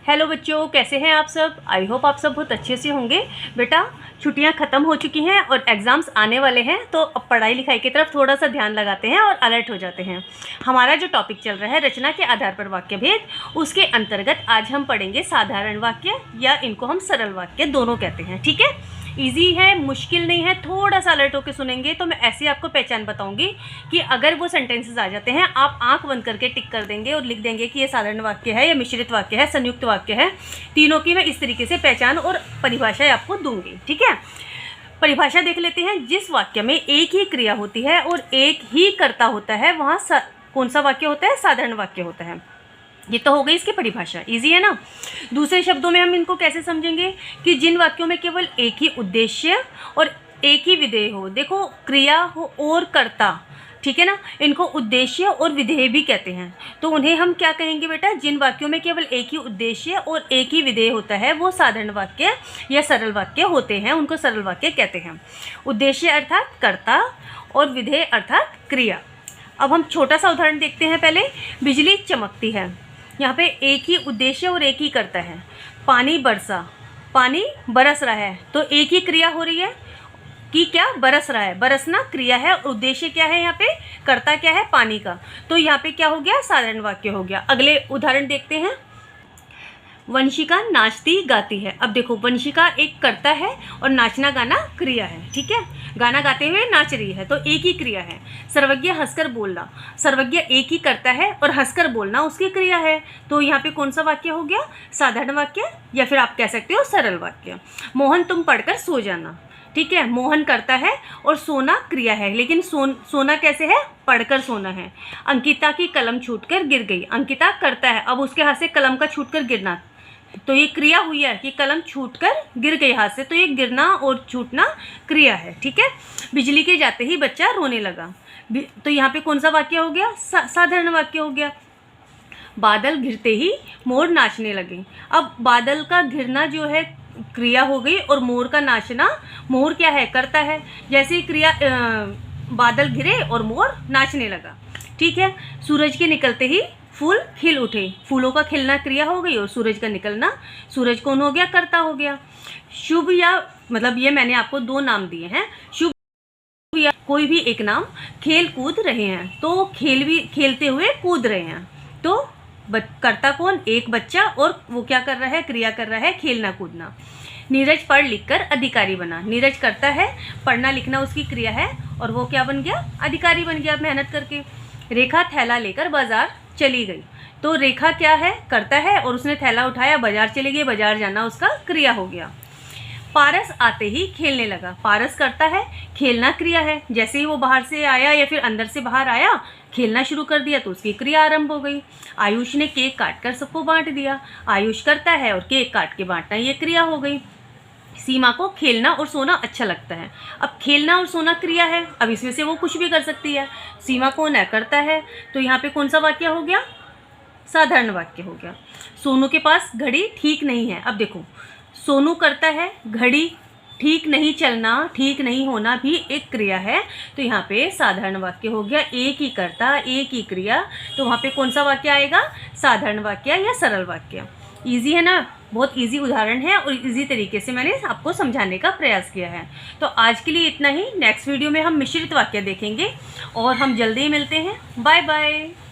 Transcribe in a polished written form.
Hello बच्चों, कैसे हैं आप सब। आई होप आप सब बहुत अच्छे से होंगे। बेटा छुट्टियां ख़त्म हो चुकी हैं और एग्ज़ाम्स आने वाले हैं, तो अब पढ़ाई लिखाई की तरफ थोड़ा सा ध्यान लगाते हैं और अलर्ट हो जाते हैं। हमारा जो टॉपिक चल रहा है रचना के आधार पर वाक्य भेद, उसके अंतर्गत आज हम पढ़ेंगे साधारण वाक्य, या इनको हम सरल वाक्य दोनों कहते हैं। ठीक है, ईजी है, मुश्किल नहीं है। थोड़ा सा अलर्ट होकर सुनेंगे तो मैं ऐसे आपको पहचान बताऊंगी कि अगर वो सेंटेंसेस आ जाते हैं, आप आंख बंद करके टिक कर देंगे और लिख देंगे कि ये साधारण वाक्य है या मिश्रित वाक्य है, संयुक्त वाक्य है। तीनों की मैं इस तरीके से पहचान और परिभाषा आपको दूंगी। ठीक है, परिभाषा देख लेते हैं। जिस वाक्य में एक ही क्रिया होती है और एक ही कर्ता होता है, वहाँ कौन सा वाक्य होता है? साधारण वाक्य होता है। ये तो हो गई इसकी परिभाषा, इजी है ना। दूसरे शब्दों में हम इनको कैसे समझेंगे कि जिन वाक्यों में केवल एक ही उद्देश्य और एक ही विधेय हो। देखो, क्रिया हो और कर्ता, ठीक है ना, इनको उद्देश्य और विधेय भी कहते हैं। तो उन्हें हम क्या कहेंगे बेटा? जिन वाक्यों में केवल एक ही उद्देश्य और एक ही विधेय होता है, वो साधारण वाक्य या सरल वाक्य होते हैं, उनको सरल वाक्य कहते हैं। उद्देश्य अर्थात कर्ता और विधेय अर्थात क्रिया। अब हम छोटा सा उदाहरण देखते हैं। पहले बिजली चमकती है, यहाँ पे एक ही उद्देश्य और एक ही कर्ता है। पानी बरस रहा है, तो एक ही क्रिया हो रही है कि क्या? बरस रहा है। बरसना क्रिया है, उद्देश्य क्या है? यहाँ पे कर्ता क्या है? पानी का। तो यहाँ पे क्या हो गया? साधारण वाक्य हो गया। अगले उदाहरण देखते हैं। वंशिका नाचती गाती है। अब देखो, वंशिका एक कर्ता है और नाचना गाना क्रिया है। ठीक है, गाना गाते हुए नाच रही है, तो एक ही क्रिया है। सर्वज्ञ हंसकर बोलना, सर्वज्ञ एक ही करता है और हंसकर बोलना उसकी क्रिया है। तो यहाँ पे कौन सा वाक्य हो गया? साधारण वाक्य, या फिर आप कह सकते हो सरल वाक्य। मोहन तुम पढ़कर सो जाना। ठीक है, मोहन करता है और सोना क्रिया है, लेकिन सोना कैसे है? पढ़कर सोना है। अंकिता की कलम छूटकर गिर गई। अंकिता करता है, अब उसके हाथ से कलम का छूटकर गिरना, तो ये क्रिया हुई है कि कलम छूटकर गिर गई हाथ से, तो ये गिरना और छूटना क्रिया है। ठीक है, बिजली के जाते ही बच्चा रोने लगा, तो यहाँ पे कौन सा वाक्य हो गया? साधारण वाक्य हो गया। बादल घिरते ही मोर नाचने लगे। अब बादल का घिरना जो है क्रिया हो गई, और मोर का नाचना, मोर क्या है? करता है। जैसे ही क्रिया बादल घिरे और मोर नाचने लगा। ठीक है, सूरज के निकलते ही फूल खिल उठे। फूलों का खिलना क्रिया हो गई और सूरज का निकलना, सूरज कौन हो गया? कर्ता हो गया। शुभ या मतलब ये मैंने आपको दो नाम दिए हैं, शुभ या कोई भी एक नाम। खेल कूद रहे हैं, तो खेलते हुए कूद रहे हैं, तो कर्ता कौन? एक बच्चा, और वो क्या कर रहा है? क्रिया कर रहा है खेलना कूदना। नीरज पढ़ लिख कर अधिकारी बना। नीरज करता है, पढ़ना लिखना उसकी क्रिया है, और वो क्या बन गया? अधिकारी बन गया मेहनत करके। रेखा थैला लेकर बाजार चली गई, तो रेखा क्या है? करता है, और उसने थैला उठाया, बाजार चली गई, बाजार जाना उसका क्रिया हो गया। पारस आते ही खेलने लगा। पारस करता है, खेलना क्रिया है। जैसे ही वो बाहर से आया या फिर अंदर से बाहर आया, खेलना शुरू कर दिया, तो उसकी क्रिया आरंभ हो गई। आयुष ने केक काटकर सबको बांट दिया। आयुष करता है और केक काट के बांटना, ये क्रिया हो गई। सीमा को खेलना और सोना अच्छा लगता है। अब खेलना और सोना क्रिया है, अब इसमें से वो कुछ भी कर सकती है। सीमा को न करता है, तो यहाँ पे कौन सा वाक्य हो गया? साधारण वाक्य हो गया। सोनू के पास घड़ी ठीक नहीं है। अब देखो, सोनू करता है, घड़ी ठीक नहीं चलना, ठीक नहीं होना भी एक क्रिया है, तो यहाँ पे साधारण वाक्य हो गया। एक ही कर्ता, एक ही क्रिया, तो वहाँ पे कौन सा वाक्य आएगा? साधारण वाक्य या सरल वाक्य। ईजी है ना, बहुत ईजी उदाहरण है और ईजी तरीके से मैंने आपको समझाने का प्रयास किया है। तो आज के लिए इतना ही। नेक्स्ट वीडियो में हम मिश्रित वाक्य देखेंगे और हम जल्दी ही मिलते हैं। Bye bye.